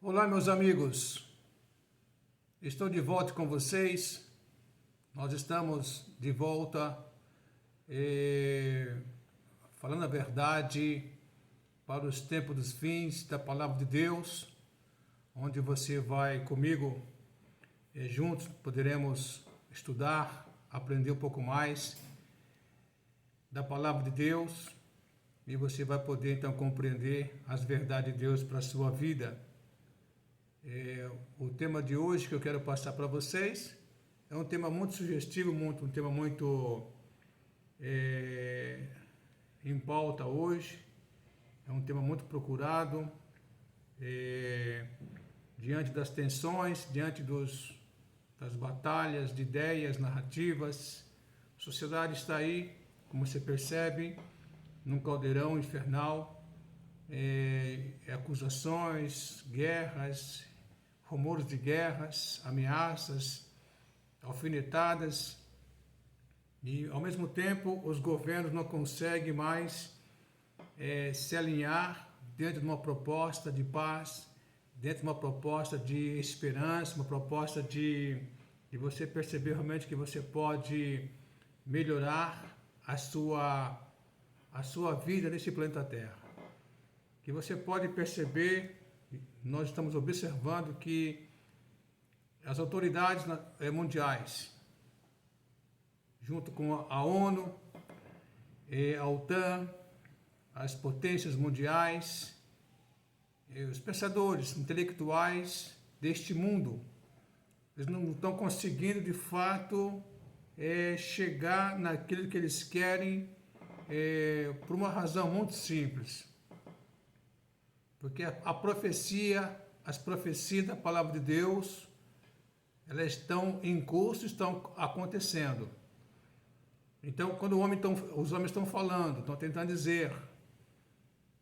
Olá, meus amigos, estou de volta com vocês. Nós estamos de volta falando a verdade para os tempos dos fins da Palavra de Deus, onde você vai comigo, juntos poderemos estudar, aprender um pouco mais da Palavra de Deus e você vai poder então compreender as verdades de Deus para a sua vida. O tema de hoje que eu quero passar para vocês é um tema muito sugestivo, um tema muito em pauta hoje. É um tema muito procurado diante das tensões, diante das batalhas de ideias, narrativas. A sociedade está aí, como você percebe, num caldeirão infernal, acusações, guerras, rumores de guerras, ameaças, alfinetadas, e ao mesmo tempo os governos não conseguem mais se alinhar dentro de uma proposta de paz, dentro de uma proposta de esperança, uma proposta de você perceber realmente que você pode melhorar a sua vida nesse planeta Terra. Que você pode perceber, nós estamos observando que as autoridades mundiais, junto com a ONU, a OTAN, as potências mundiais, os pensadores intelectuais deste mundo, eles não estão conseguindo de fato chegar naquilo que eles querem por uma razão muito simples. Porque as profecias da Palavra de Deus, elas estão em curso, estão acontecendo. Então, quando os homens estão falando, estão tentando dizer,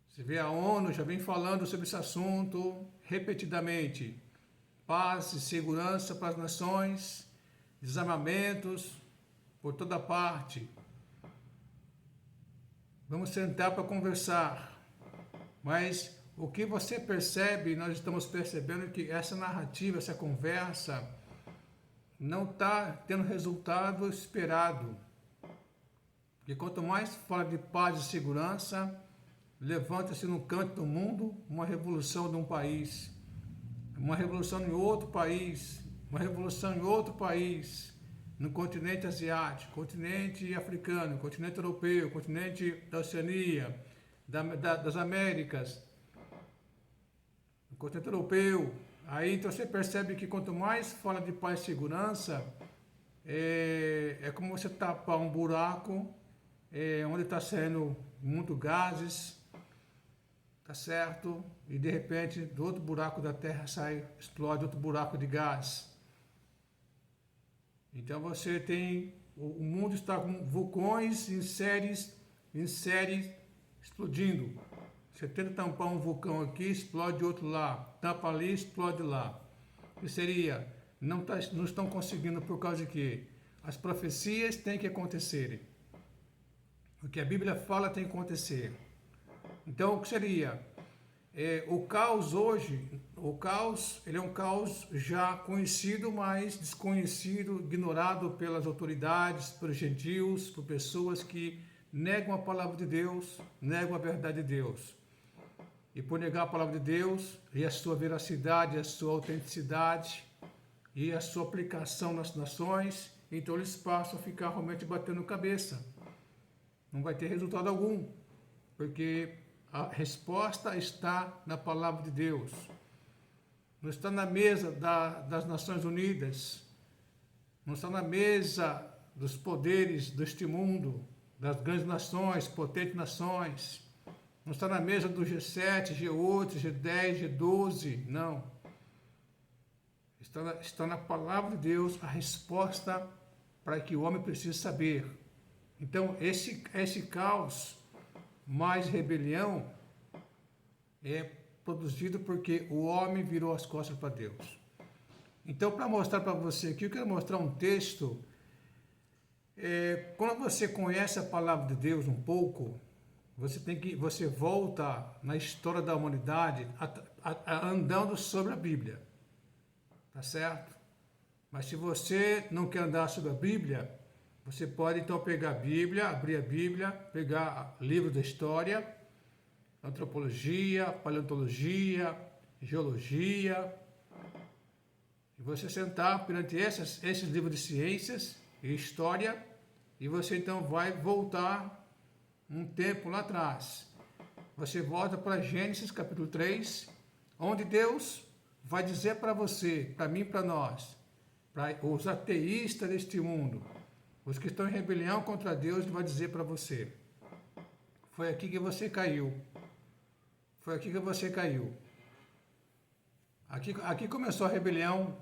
você vê a ONU já vem falando sobre esse assunto repetidamente, paz e segurança para as nações, desarmamentos por toda parte. Vamos sentar para conversar, mas o que você percebe, nós estamos percebendo que essa narrativa, essa conversa, não está tendo resultado esperado. Porque quanto mais fala de paz e segurança, levanta-se no canto do mundo uma revolução de um país, uma revolução em outro país, uma revolução em outro país, no continente asiático, continente africano, continente europeu, continente da Oceania, das Américas, no continente europeu. Aí então você percebe que quanto mais fala de paz e segurança, é como você tapar um buraco onde está saindo muito gases, tá certo? E de repente do outro buraco da terra explode outro buraco de gás. Então você tem, o mundo está com vulcões em séries explodindo. Você tenta tampar um vulcão aqui, explode outro lá. Tampa ali, explode lá. O que seria? Não estão conseguindo por causa de quê? As profecias têm que acontecerem. O que a Bíblia fala tem que acontecer. Então, o que seria? O caos hoje, ele é um caos já conhecido, mas desconhecido, ignorado pelas autoridades, pelos gentios, por pessoas que negam a palavra de Deus, negam a verdade de Deus. E por negar a palavra de Deus, e a sua veracidade, a sua autenticidade, e a sua aplicação nas nações, então eles passam a ficar realmente batendo cabeça. Não vai ter resultado algum, porque a resposta está na palavra de Deus. Não está na mesa das Nações Unidas, não está na mesa dos poderes deste mundo, das grandes nações, potentes nações. Não está na mesa do G7, G8, G10, G12, não. Está na palavra de Deus a resposta para que o homem precise saber. Então, esse caos mais rebelião é produzido porque o homem virou as costas para Deus. Então, para mostrar para você aqui, eu quero mostrar um texto. Quando você conhece a palavra de Deus um pouco, você volta na história da humanidade, andando sobre a Bíblia. Tá certo? Mas se você não quer andar sobre a Bíblia, você pode então pegar a Bíblia, abrir a Bíblia, pegar livro da história, antropologia, paleontologia, geologia, e você sentar perante esses livros de ciências e história, e você então vai voltar um tempo lá atrás. Você volta para Gênesis capítulo 3, onde Deus vai dizer para você, para mim e para nós, para os ateístas deste mundo, os que estão em rebelião contra Deus, Ele vai dizer para você: foi aqui que você caiu. Foi aqui que você caiu. Aqui começou a rebelião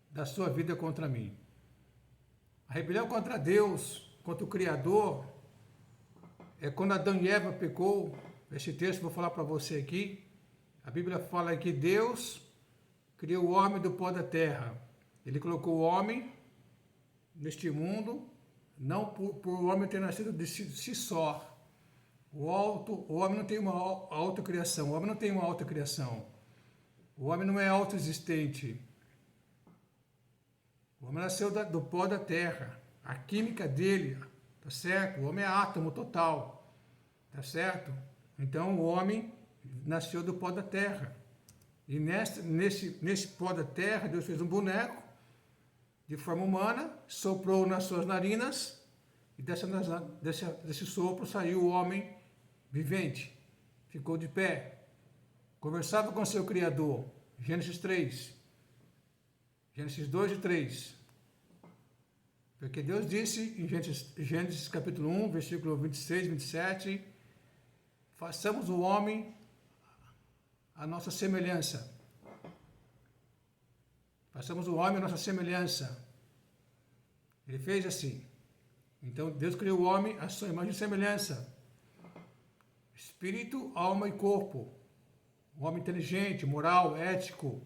da sua vida contra mim. A rebelião contra Deus, contra o Criador, é quando Adão e Eva pecou. Esse texto vou falar para você aqui. A Bíblia fala que Deus criou o homem do pó da terra. Ele colocou o homem neste mundo, não por o homem ter nascido de si só. O homem não tem uma autocriação. O homem não tem uma autocriação. O homem não é autoexistente. O homem nasceu do pó da terra. A química dele, tá certo? O homem é átomo total, tá certo? Então o homem nasceu do pó da terra. E nesse pó da terra, Deus fez um boneco de forma humana, soprou nas suas narinas, e desse sopro saiu o homem vivente, ficou de pé, conversava com seu Criador. Gênesis 3, Gênesis 2 e 3. Porque Deus disse em Gênesis capítulo 1, versículo 26 e 27, façamos o homem a nossa semelhança. Façamos o homem a nossa semelhança. Ele fez assim. Então Deus criou o homem à sua imagem e semelhança. Espírito, alma e corpo. Um homem inteligente, moral, ético,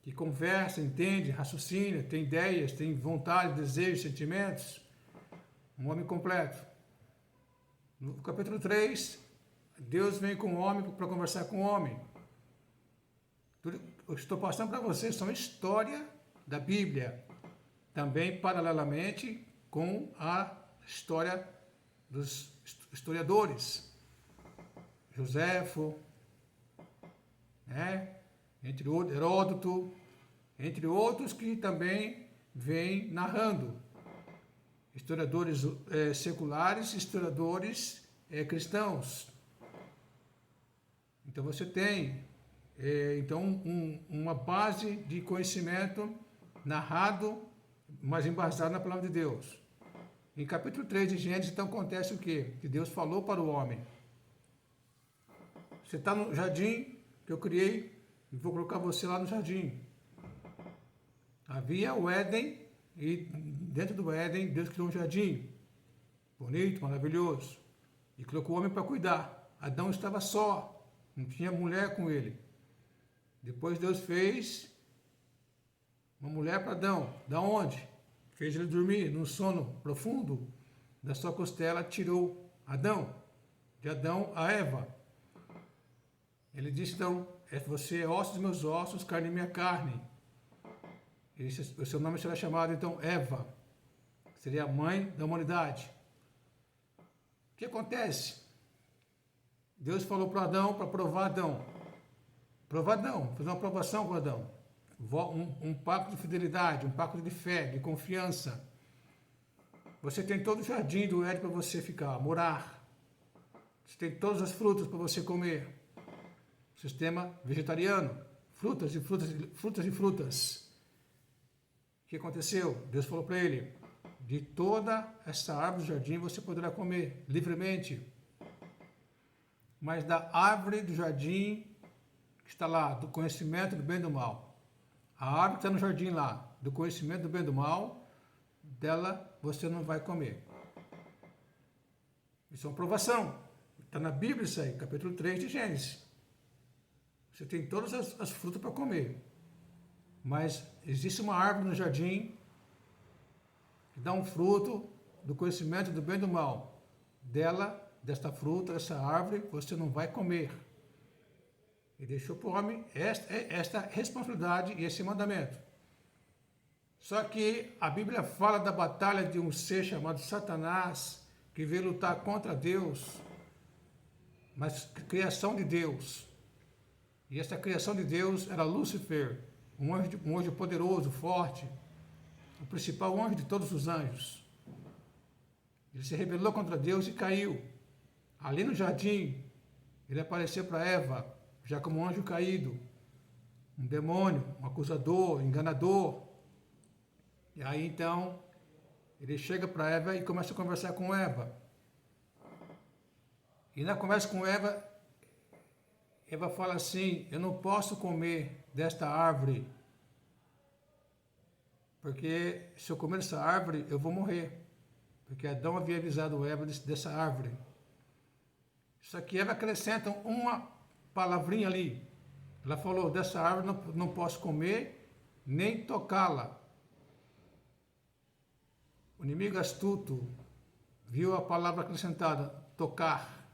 que conversa, entende, raciocina, tem ideias, tem vontade, desejos, sentimentos. Um homem completo. No capítulo 3, Deus vem com o homem para conversar com o homem. Tudo eu estou passando para vocês são história da Bíblia. Também paralelamente com a história dos historiadores. Joséfo, né? Entre outros, Heródoto, entre outros que também vêm narrando. Historiadores seculares, historiadores cristãos. Então você tem uma base de conhecimento narrado, mas embasado na palavra de Deus. Em capítulo 3 de Gênesis, então, acontece o quê? Que Deus falou para o homem. Você está no jardim que eu criei, e vou colocar você lá no jardim. Havia o Éden, e dentro do Éden, Deus criou um jardim. Bonito, maravilhoso. E colocou o homem para cuidar. Adão estava só, não tinha mulher com ele. Depois Deus fez uma mulher para Adão. Da onde? Fez ele dormir num sono profundo. Da sua costela tirou Adão. De Adão a Eva. Ele disse então, você é osso dos meus ossos, carne da minha carne. O seu nome será chamado então Eva. Seria a mãe da humanidade. O que acontece? Deus falou para Adão, para provar Adão. Provar Adão, fazer uma provação com Adão. Um pacto de fidelidade, um pacto de fé, de confiança. Você tem todo o jardim do Éden para você ficar, morar. Você tem todas as frutas para você comer. Sistema vegetariano. Frutas e frutas, frutas e frutas. O que aconteceu? Deus falou para ele, de toda essa árvore do jardim você poderá comer livremente. Mas da árvore do jardim que está lá, do conhecimento do bem e do mal. A árvore que está no jardim lá, do conhecimento do bem e do mal, dela você não vai comer. Isso é uma provação. Está na Bíblia isso aí, capítulo 3 de Gênesis. Você tem todas as frutas para comer. Mas existe uma árvore no jardim que dá um fruto do conhecimento do bem e do mal. Desta fruta, dessa árvore, você não vai comer. E deixou para o homem esta responsabilidade e esse mandamento. Só que a Bíblia fala da batalha de um ser chamado Satanás, que veio lutar contra Deus, mas criação de Deus. E essa criação de Deus era Lúcifer, um anjo poderoso, forte, o principal anjo de todos os anjos. Ele se rebelou contra Deus e caiu. Ali no jardim, ele apareceu para Eva, já como um anjo caído, um demônio, um acusador, enganador. E aí então, ele chega para Eva e começa a conversar com Eva. E na conversa com Eva, Eva fala assim: eu não posso comer desta árvore, porque se eu comer dessa árvore, eu vou morrer. Porque Adão havia avisado Eva dessa árvore. Só que Eva acrescenta uma palavrinha ali. Ela falou: dessa árvore não posso comer, nem tocá-la. O inimigo astuto viu a palavra acrescentada, tocar,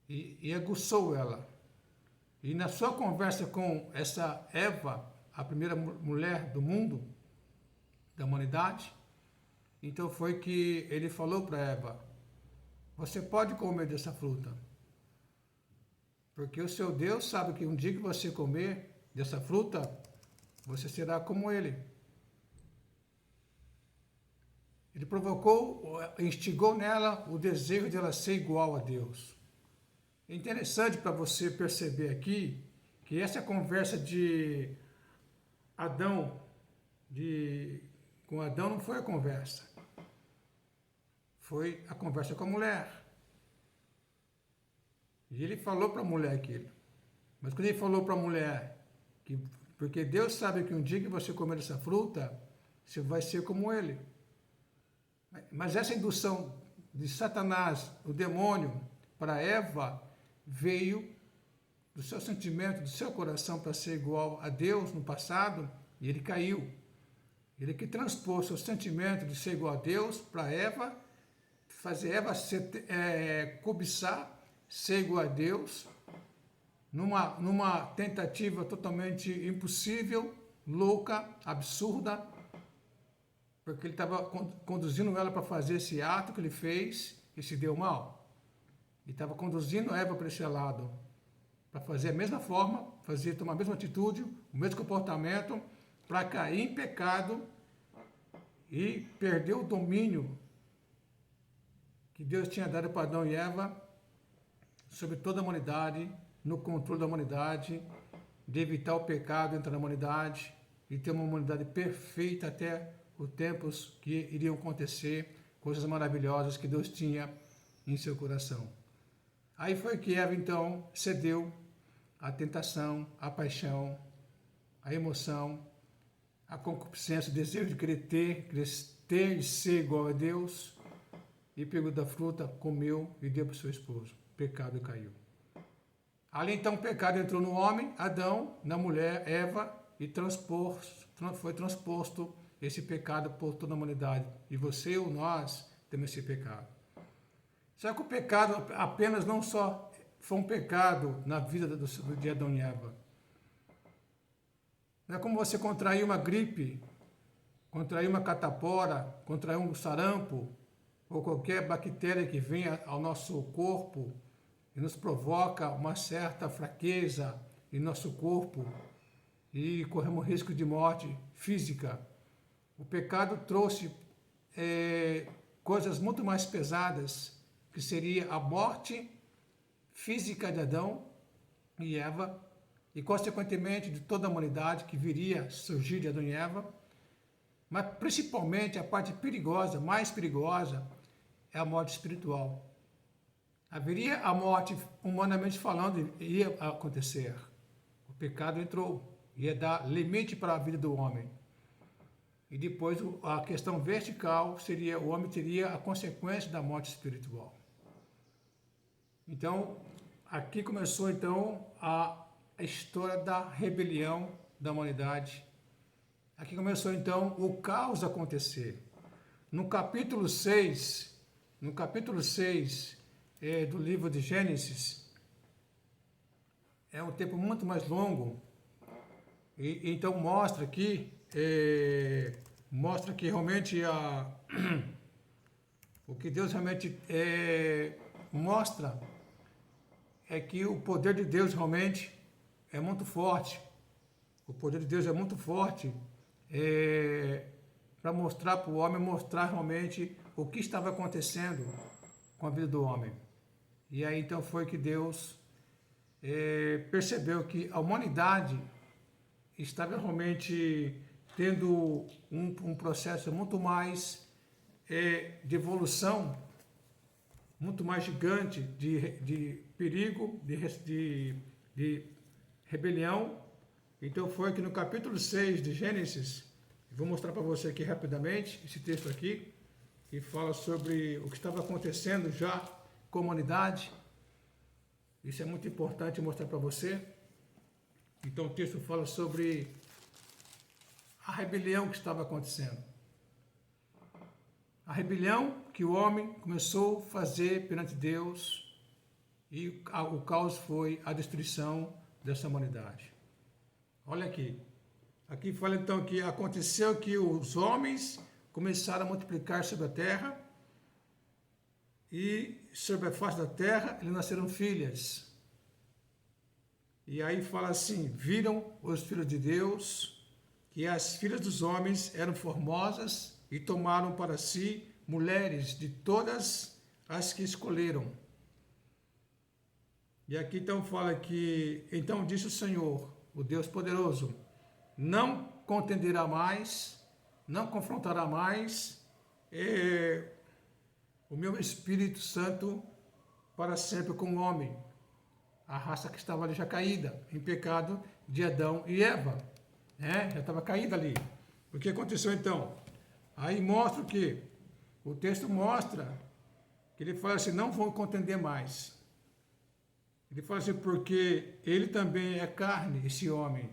e aguçou ela. E na sua conversa com essa Eva, a primeira mulher do mundo, da humanidade, então foi que ele falou para Eva: você pode comer dessa fruta, porque o seu Deus sabe que um dia que você comer dessa fruta, você será como ele. Ele instigou nela o desejo de ela ser igual a Deus. É interessante para você perceber aqui que essa conversa de Adão, com Adão não foi a conversa. Foi a conversa com a mulher. E ele falou para a mulher aquilo. Mas quando ele falou para a mulher, porque Deus sabe que um dia que você comer essa fruta, você vai ser como ele. Mas essa indução de Satanás, o demônio, para Eva, veio do seu sentimento, do seu coração para ser igual a Deus no passado, e ele caiu. Ele que transpôs seu sentimento de ser igual a Deus para Eva, fazer Eva cobiçar, ser igual a Deus, numa tentativa totalmente impossível, louca, absurda, porque ele estava conduzindo ela para fazer esse ato que ele fez e se deu mal. Ele estava conduzindo Eva para esse lado, para fazer a mesma forma, tomar a mesma atitude, o mesmo comportamento, para cair em pecado e perder o domínio que Deus tinha dado para Adão e Eva sobre toda a humanidade, no controle da humanidade, de evitar o pecado entre a humanidade e ter uma humanidade perfeita até os tempos que iriam acontecer, coisas maravilhosas que Deus tinha em seu coração. Aí foi que Eva então cedeu à tentação, à paixão, à emoção, à concupiscência, o desejo de querer ter e ser igual a Deus, e pegou da fruta, comeu e deu para o seu esposo. O pecado caiu. Ali então o pecado entrou no homem, Adão, na mulher, Eva, e foi transposto esse pecado por toda a humanidade. E você ou nós temos esse pecado. Só que o pecado apenas não só foi um pecado na vida de Adão e Eva. Não é como você contrair uma gripe, contrair uma catapora, contrair um sarampo, ou qualquer bactéria que venha ao nosso corpo e nos provoca uma certa fraqueza em nosso corpo e corremos risco de morte física. O pecado trouxe coisas muito mais pesadas, que seria a morte física de Adão e Eva, e consequentemente de toda a humanidade que viria surgir de Adão e Eva, mas principalmente a parte perigosa, mais perigosa, é a morte espiritual. Haveria a morte, humanamente falando, ia acontecer. O pecado entrou, ia dar limite para a vida do homem. E depois a questão vertical seria, o homem teria a consequência da morte espiritual. Então, aqui começou então a história da rebelião da humanidade. Aqui começou então o caos acontecer. No capítulo 6 do livro de Gênesis, é um tempo muito mais longo, e então mostra que realmente o que Deus realmente mostra é que o poder de Deus realmente é muito forte. O poder de Deus é muito forte para mostrar para o homem, mostrar realmente o que estava acontecendo com a vida do homem. E aí então foi que Deus percebeu que a humanidade estava realmente tendo um processo muito mais de evolução, muito mais gigante de perigo, de rebelião. Então foi que no capítulo 6 de Gênesis, vou mostrar para você aqui rapidamente, esse texto aqui, que fala sobre o que estava acontecendo já com a humanidade. Isso é muito importante mostrar para você. Então o texto fala sobre a rebelião que estava acontecendo. A rebelião que o homem começou a fazer perante Deus, e o caos foi a destruição dessa humanidade. Olha aqui. Aqui fala então que aconteceu que os homens começaram a multiplicar sobre a terra, e sobre a face da terra lhe nasceram filhas. E aí fala assim: viram os filhos de Deus que as filhas dos homens eram formosas, e tomaram para si mulheres de todas as que escolheram. E aqui então fala que, então disse o Senhor, o Deus poderoso, não contenderá mais, não confrontará mais o meu Espírito Santo para sempre com o homem, a raça que estava ali já caída, em pecado de Adão e Eva, já estava caída ali. O que aconteceu então? Aí mostra o que? O texto mostra que ele fala assim, não vão contender mais. Ele fala assim, porque ele também é carne, esse homem.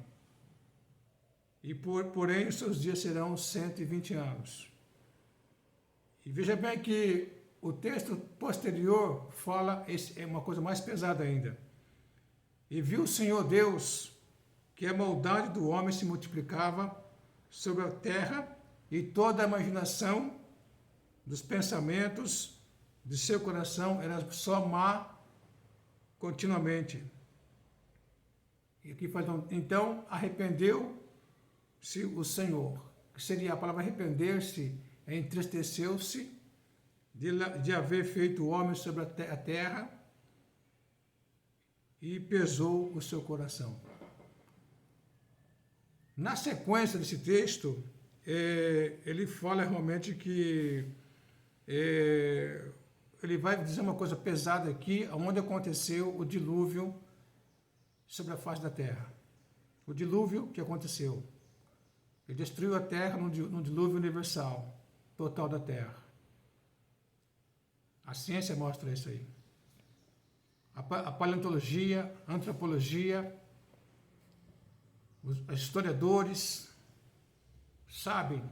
E porém os seus dias serão 120 anos. E veja bem que o texto posterior fala é uma coisa mais pesada ainda. E viu o Senhor Deus que a maldade do homem se multiplicava sobre a terra, e toda a imaginação dos pensamentos de seu coração era só má continuamente. E aqui fala, então arrependeu-se o Senhor, que seria a palavra arrepender-se, entristeceu-se de haver feito o homem sobre a terra, e pesou o seu coração. Na sequência desse texto, ele fala realmente que ele vai dizer uma coisa pesada aqui, onde aconteceu o dilúvio sobre a face da terra. O dilúvio que aconteceu. Ele destruiu a terra num dilúvio universal, total da terra. A ciência mostra isso aí. A paleontologia, a antropologia, os historiadores sabem o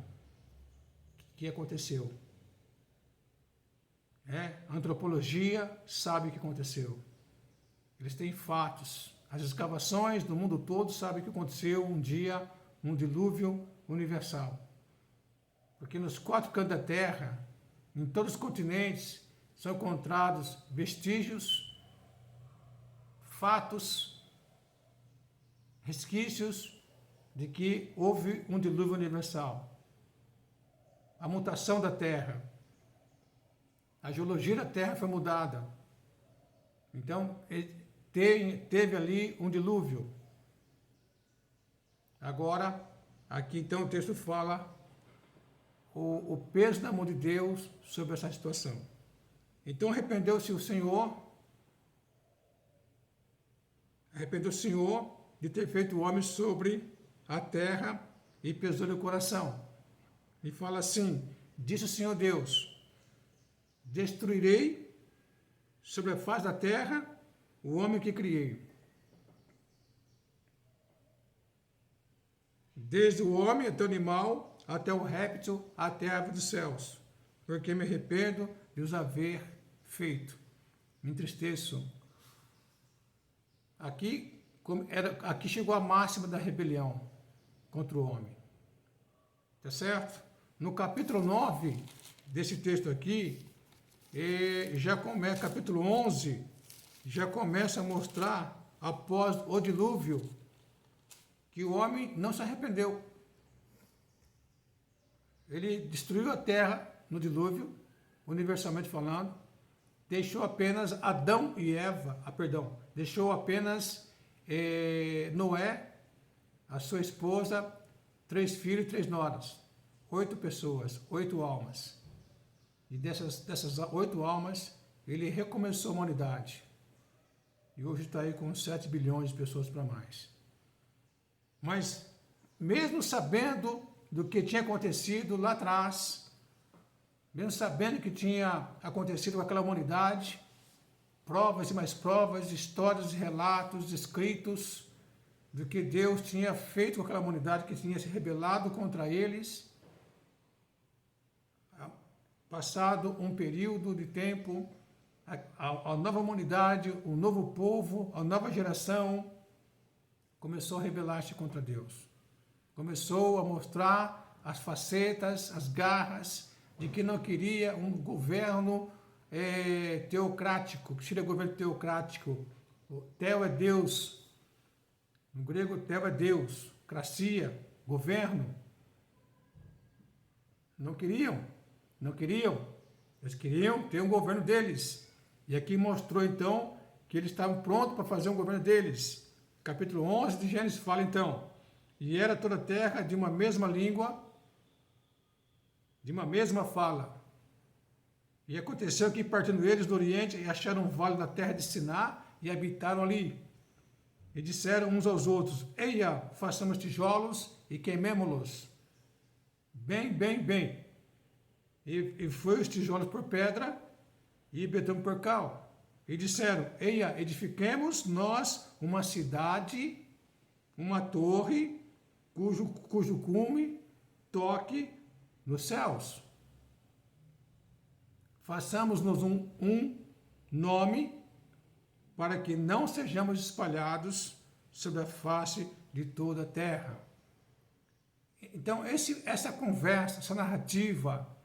que aconteceu. A antropologia sabe o que aconteceu. Eles têm fatos. As escavações do mundo todo sabem que aconteceu um dia, um dilúvio universal. Porque nos 4 cantos da Terra, em todos os continentes, são encontrados vestígios, fatos, resquícios de que houve um dilúvio universal. A mutação da Terra. A geologia da Terra foi mudada. Então, teve ali um dilúvio. Agora, aqui então o texto fala o peso da mão de Deus sobre essa situação. Então arrependeu-se o Senhor de ter feito o homem sobre a terra, e pesou-lhe o coração. E fala assim, disse o Senhor Deus, destruirei sobre a face da terra o homem que criei. Desde o homem até o animal, até o réptil, até a ave dos céus, porque me arrependo de os haver feito. Me entristeço. Aqui aqui chegou a máxima da rebelião contra o homem. Tá certo? No capítulo 9 desse texto aqui, já começa, capítulo 11, já começa a mostrar, após o dilúvio, que o homem não se arrependeu. Ele destruiu a terra no dilúvio, universalmente falando, deixou apenas Adão e Eva, deixou apenas Noé, a sua esposa, 3 filhos e 3 noras, 8 pessoas, 8 almas. E dessas 8 almas, ele recomeçou a humanidade. E hoje está aí com 7 bilhões de pessoas para mais. Mas, mesmo sabendo do que tinha acontecido lá atrás, mesmo sabendo que tinha acontecido com aquela humanidade, provas e mais provas, histórias e relatos escritos do que Deus tinha feito com aquela humanidade que tinha se rebelado contra eles. Passado um período de tempo, a nova humanidade, o novo povo, a nova geração começou a rebelar-se contra Deus. Começou a mostrar as facetas, as garras de que não queria um governo teocrático, que seria governo teocrático. O Teo é Deus, no grego Teo é Deus, cracia, governo. Não queriam, eles queriam ter um governo deles. E aqui mostrou então que eles estavam prontos para fazer um governo deles. Capítulo 11 de Gênesis fala então: e era toda a terra de uma mesma língua, de uma mesma fala. E aconteceu que, partindo eles do Oriente, acharam um vale na terra de Siná e habitaram ali. E disseram uns aos outros: eia, façamos tijolos e queimemo-los. Bem. E foi os tijolos por pedra e betão por cal. E disseram: eia, edifiquemos nós uma cidade, uma torre, cujo cume toque nos céus. Façamos-nos um nome para que não sejamos espalhados sobre a face de toda a terra. Então, essa conversa, essa narrativa,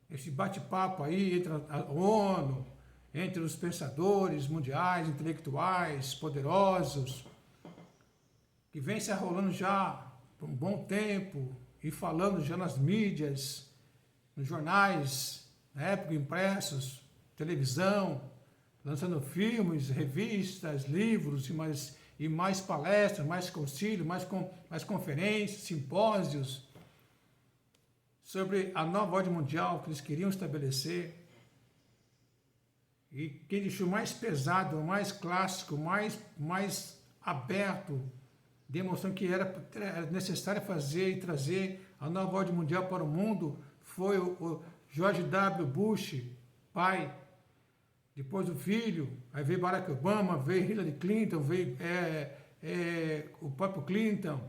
esse bate-papo aí entre a ONU, entre os pensadores mundiais, intelectuais, poderosos, que vem se arrolando já por um bom tempo e falando já nas mídias, nos jornais, na época impressos, televisão, lançando filmes, revistas, livros e mais palestras, mais concílios, mais conferências, simpósios sobre a nova ordem mundial que eles queriam estabelecer. E quem deixou mais pesado, mais clássico, mais aberto, demonstrando que era necessário fazer e trazer a nova ordem mundial para o mundo, foi o George W. Bush, pai. Depois o filho, aí veio Barack Obama, veio Hillary Clinton, veio o próprio Clinton.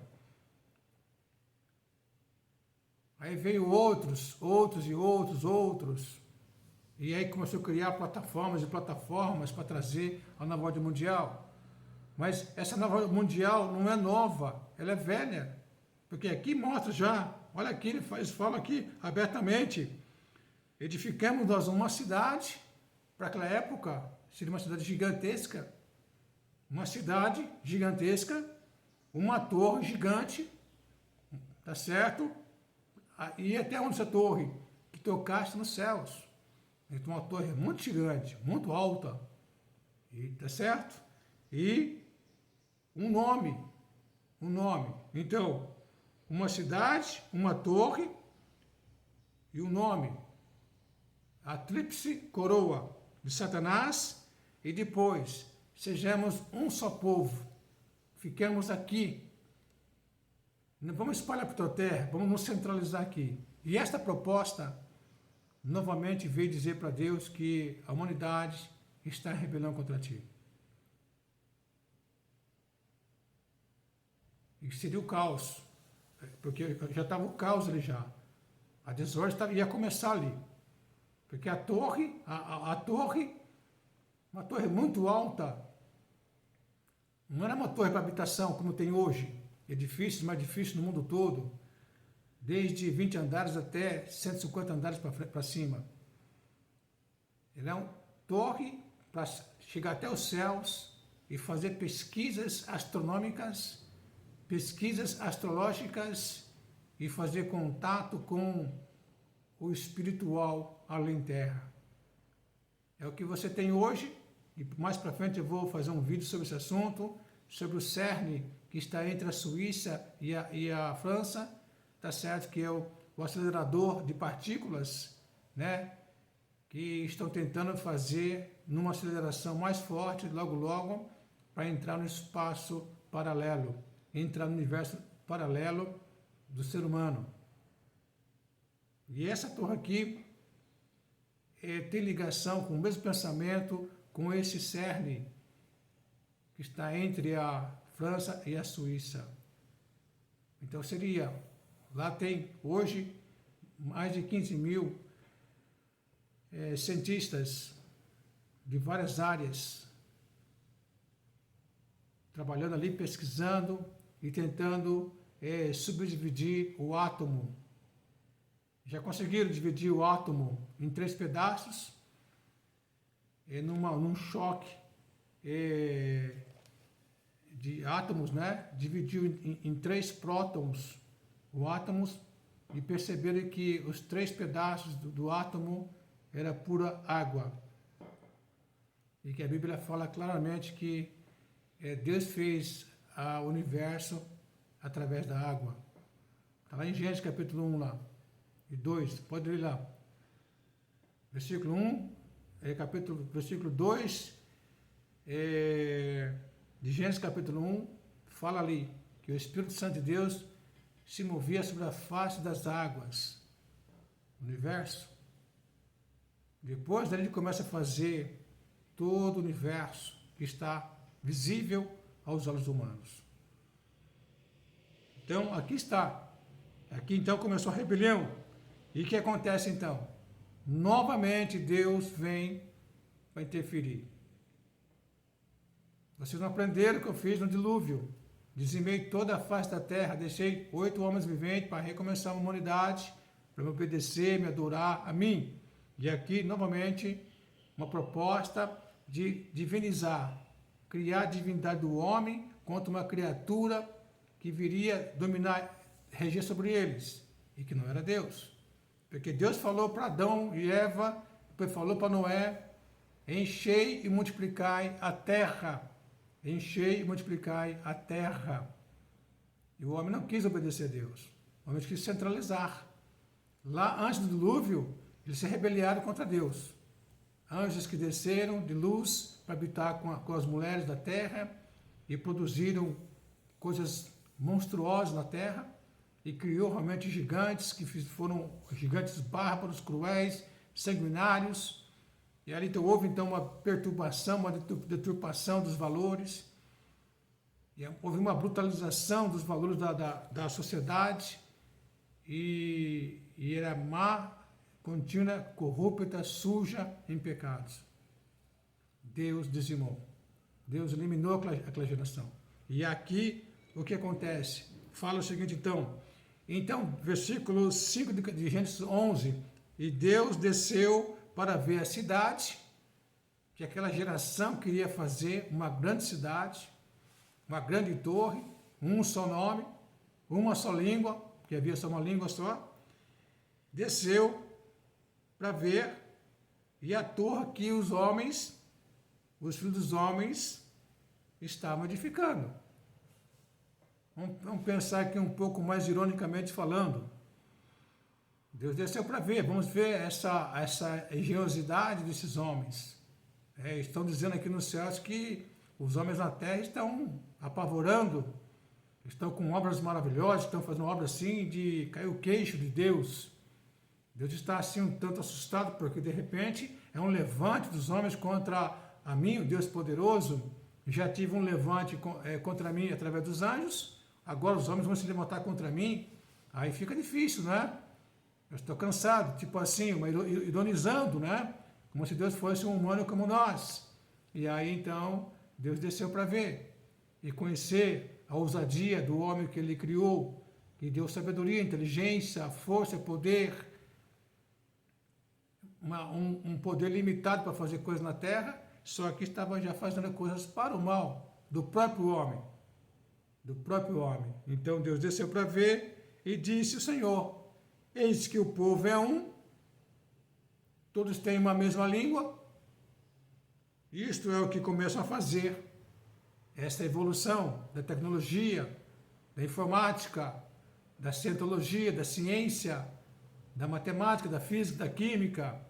Aí veio outros. E aí começou a criar plataformas para trazer a nova ordem mundial. Mas essa nova ordem mundial não é nova, ela é velha. Porque aqui mostra já, olha aqui, eles falam aqui abertamente: edificamos nós uma cidade, para aquela época, seria uma cidade gigantesca, uma torre gigante, tá certo? E até onde essa torre? Que tocasse nos céus. Então, uma torre muito gigante, muito alta, e, tá certo? E um nome. Então, uma cidade, uma torre e um nome. A tríplice coroa de Satanás, e depois, sejamos um só povo, fiquemos aqui, não vamos espalhar por toda a terra, vamos nos centralizar aqui. E esta proposta, novamente, veio dizer para Deus que a humanidade está em rebelião contra ti. E seria o caos, porque já estava o caos ali já. A desordem ia começar ali. Porque a torre, uma torre muito alta, Não era uma torre para habitação, como tem hoje, edifícios mais difíceis no mundo todo, desde 20 andares até 150 andares para cima. Ele é uma torre para chegar até os céus e fazer pesquisas astronômicas, pesquisas astrológicas e fazer contato com o espiritual além terra. É o que você tem hoje, e mais para frente eu vou fazer um vídeo sobre esse assunto, sobre o CERN, que está entre a Suíça e a França, tá certo? Que é o acelerador de partículas, né? Que estão tentando fazer numa aceleração mais forte, logo logo, para entrar no espaço paralelo, entrar no universo paralelo do ser humano. E essa torre aqui tem ligação com o mesmo pensamento, com esse CERN, que está entre a França e a Suíça. Então seria, lá tem hoje mais de 15 mil cientistas de várias áreas, trabalhando ali, pesquisando e tentando subdividir o átomo. Já conseguiram dividir o átomo em 3 pedaços, num choque de átomos, né? Dividiu em 3 prótons o átomo e perceberam que os 3 pedaços do átomo era pura água. E que a Bíblia fala claramente que Deus fez o universo através da água. Está lá em Gênesis capítulo 1 lá, e 2, pode ler lá. Versículo 1, versículo 2, de Gênesis capítulo 1, fala ali que o Espírito Santo de Deus se movia sobre a face das águas, o universo. Depois daí ele começa a fazer todo o universo que está visível aos olhos humanos. Então, aqui está. Aqui então começou a rebelião. E o que acontece então? Novamente Deus vem para interferir. Vocês não aprenderam o que eu fiz no dilúvio. Dizimei toda a face da terra, deixei 8 homens viventes para recomeçar a humanidade, para me obedecer, me adorar a mim. E aqui, novamente, uma proposta de divinizar, criar a divindade do homem contra uma criatura que viria dominar, reger sobre eles, e que não era Deus. Porque Deus falou para Adão e Eva, depois falou para Noé, enchei e multiplicai a terra. Enchei e multiplicai a terra. E o homem não quis obedecer a Deus. O homem quis centralizar. Lá, antes do dilúvio, eles se rebelaram contra Deus. Anjos que desceram de luz para habitar com as mulheres da terra e produziram coisas monstruosas na terra e criou realmente gigantes que foram gigantes bárbaros, cruéis, sanguinários. E ali então, houve então uma perturbação, uma deturpação dos valores. E houve uma brutalização dos valores da sociedade e era má, contínua, corrupta, suja em pecados. Deus dizimou. Deus eliminou aquela geração. E aqui o que acontece? Fala o seguinte então, versículo 5 de Gênesis 11, e Deus desceu para ver a cidade, que aquela geração queria fazer uma grande cidade, uma grande torre, um só nome, uma só língua, porque havia só uma língua só, desceu para ver, e a torre que os homens, os filhos dos homens, estavam edificando. Vamos pensar aqui um pouco mais ironicamente falando. Deus desceu para ver, vamos ver essa engenhosidade desses homens. Estão dizendo aqui nos céus que os homens na terra estão apavorando, estão com obras maravilhosas, estão fazendo obras assim de cair o queixo de Deus. Deus está assim um tanto assustado, porque de repente é um levante dos homens contra a mim, o Deus poderoso. Já tive um levante contra mim através dos anjos, agora os homens vão se levantar contra mim, aí fica difícil, né? Eu estou cansado, tipo assim, ironizando, né? Como se Deus fosse um humano como nós. E aí então, Deus desceu para ver. e conhecer a ousadia do homem que ele criou, que deu sabedoria, inteligência, força, poder, um poder limitado para fazer coisas na terra, só que estava já fazendo coisas para o mal do próprio homem. Do próprio homem. Então Deus desceu para ver e disse o Senhor: eis que o povo é um, todos têm uma mesma língua. Isto é o que começam a fazer. Essa evolução da tecnologia, da informática, da cientologia, da ciência, da matemática, da física, da química,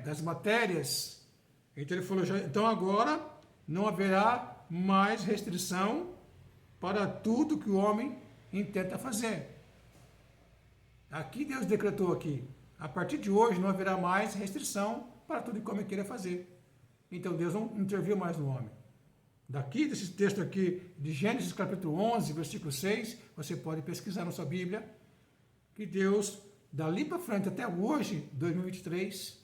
das matérias. Então ele falou, então agora não haverá mais restrição para tudo que o homem intenta fazer. Aqui Deus decretou aqui, a partir de hoje não haverá mais restrição para tudo que o homem queira fazer. Então Deus não interviu mais no homem. Daqui, desse texto aqui, de Gênesis capítulo 11, versículo 6, você pode pesquisar na sua Bíblia, que Deus, dali para frente até hoje, 2023,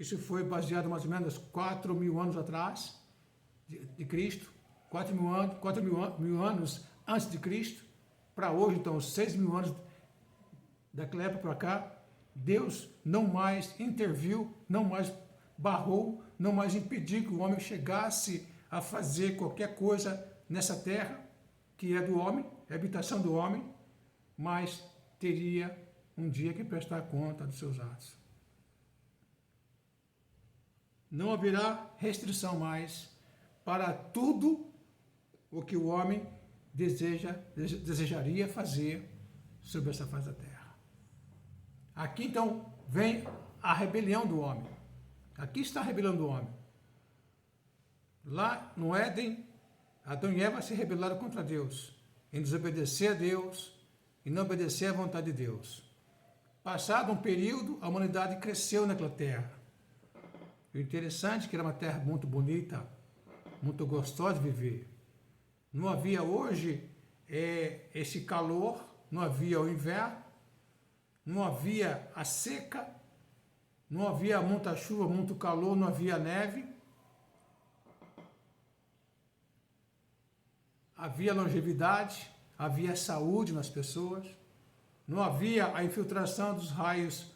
isso foi baseado mais ou menos 4.000 anos atrás, de Cristo, 4.000 anos antes de Cristo, para hoje, então, 6.000 anos daquela época para cá, Deus não mais interviu, não mais barrou, não mais impediu que o homem chegasse a fazer qualquer coisa nessa terra, que é do homem, é a habitação do homem, mas teria um dia que prestar conta dos seus atos. Não haverá restrição mais para tudo o que o homem desejaria fazer sobre essa face da terra. Aqui então vem a rebelião do homem. Aqui está a rebelião do homem. Lá no Éden, Adão e Eva se rebelaram contra Deus, em desobedecer a Deus e não obedecer à vontade de Deus. Passado um período, a humanidade cresceu naquela terra. O interessante é que era uma terra muito bonita, muito gostosa de viver. Não havia hoje esse calor, não havia o inverno, não havia a seca, não havia muita chuva, muito calor, não havia neve. Havia longevidade, havia saúde nas pessoas, não havia a infiltração dos raios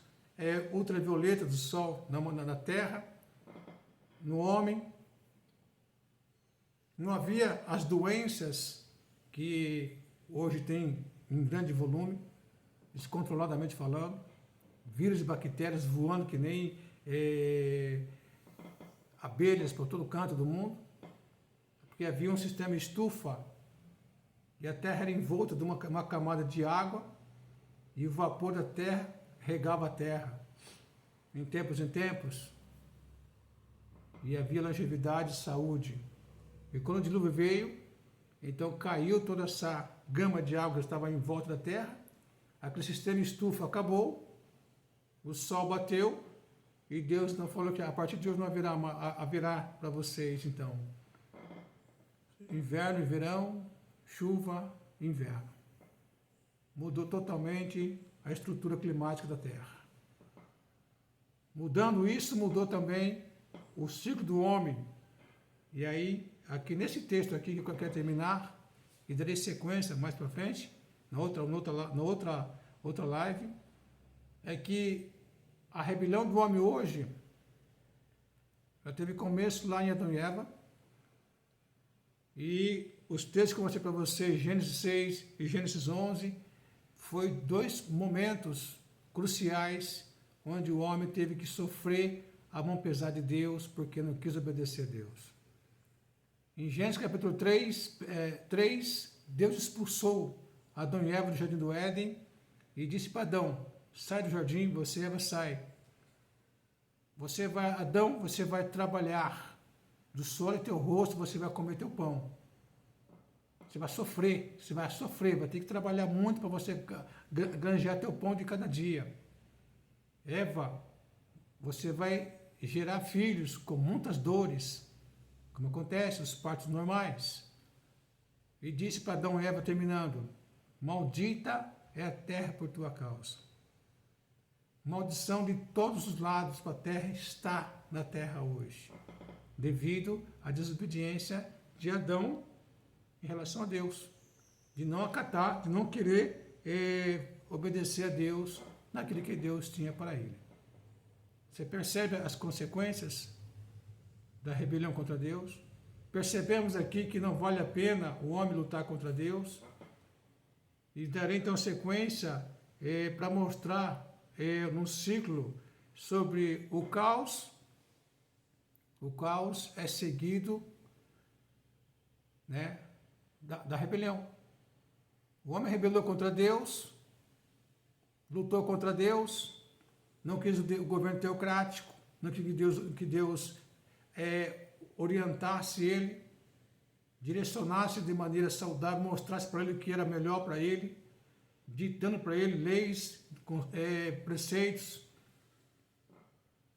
ultravioleta do sol na terra, no homem, não havia as doenças que hoje tem em grande volume, descontroladamente falando, vírus e bactérias voando que nem abelhas por todo canto do mundo, porque havia um sistema estufa e a terra era envolta de uma camada de água e o vapor da terra regava a terra em tempos, e havia longevidade e saúde. E quando o dilúvio veio, então caiu toda essa gama de água que estava em volta da terra, aquele sistema estufa acabou, o sol bateu, e Deus então falou que a partir de hoje não haverá para vocês, então, inverno e verão, chuva e inverno. Mudou totalmente a estrutura climática da Terra. Mudando isso, mudou também o ciclo do homem. E aí, aqui nesse texto aqui que eu quero terminar, e darei sequência mais para frente, na outra live, é que a rebelião do homem hoje já teve começo lá em Adão e Eva, e os textos que eu mostrei para vocês, Gênesis 6 e Gênesis 11, foi dois momentos cruciais onde o homem teve que sofrer a mão pesada de Deus porque não quis obedecer a Deus. Em Gênesis capítulo 3, Deus expulsou Adão e Eva do jardim do Éden e disse para Adão: sai do jardim, você, Eva, sai. Adão, você vai trabalhar, do suor de teu rosto você vai comer teu pão. Você vai sofrer, vai ter que trabalhar muito para você granjear teu pão de cada dia. Eva, você vai gerar filhos com muitas dores, como acontece nos partos normais. E disse para Adão e Eva, terminando: maldita é a terra por tua causa. Maldição de todos os lados para a terra está na terra hoje. devido à desobediência de Adão em relação a Deus, de não acatar, de não querer obedecer a Deus naquilo que Deus tinha para ele. Você percebe as consequências da rebelião contra Deus? Percebemos aqui que não vale a pena o homem lutar contra Deus. E darei então sequência para mostrar num ciclo sobre o caos. O caos é seguido, né, da rebelião. O homem rebelou contra Deus, lutou contra Deus, não quis o governo teocrático, não quis que Deus orientasse ele, direcionasse de maneira saudável, mostrasse para ele o que era melhor para ele, ditando para ele leis, preceitos,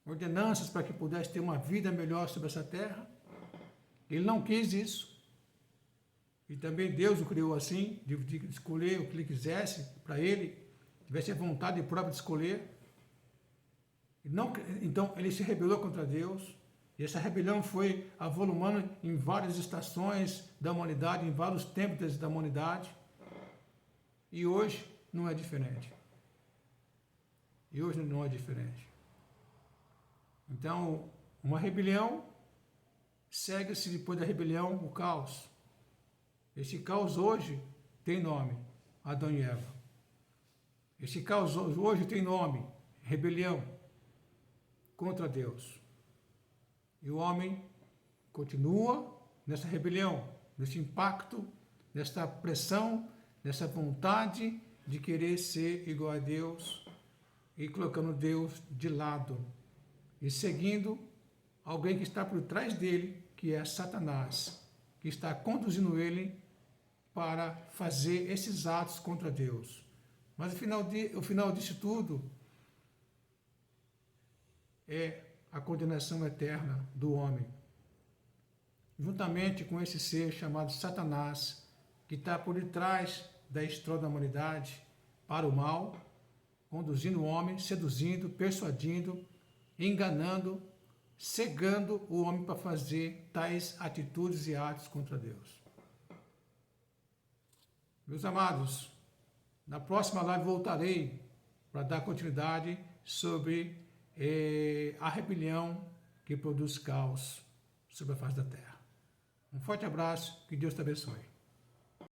ordenanças para que pudesse ter uma vida melhor sobre essa terra. Ele não quis isso. E também Deus o criou assim, de escolher o que ele quisesse para ele, tivesse a vontade própria de escolher. Então ele se rebelou contra Deus. E essa rebelião foi avolumando em várias estações da humanidade, em vários tempos da humanidade. E hoje não é diferente. E hoje não é diferente. Então, uma rebelião, segue-se depois da rebelião o caos. Esse caos hoje tem nome, Adão e Eva. Esse caos hoje tem nome, rebelião contra Deus. E o homem continua nessa rebelião, nesse impacto, nessa pressão, nessa vontade de querer ser igual a Deus e colocando Deus de lado e seguindo alguém que está por trás dele, que é Satanás, que está conduzindo ele para fazer esses atos contra Deus. Mas o final disso tudo é a condenação eterna do homem, juntamente com esse ser chamado Satanás, que está por detrás da história da humanidade para o mal, conduzindo o homem, seduzindo, persuadindo, enganando, cegando o homem para fazer tais atitudes e atos contra Deus. Meus amados, na próxima live voltarei para dar continuidade sobre a rebelião que produz caos sobre a face da terra. Um forte abraço, que Deus te abençoe.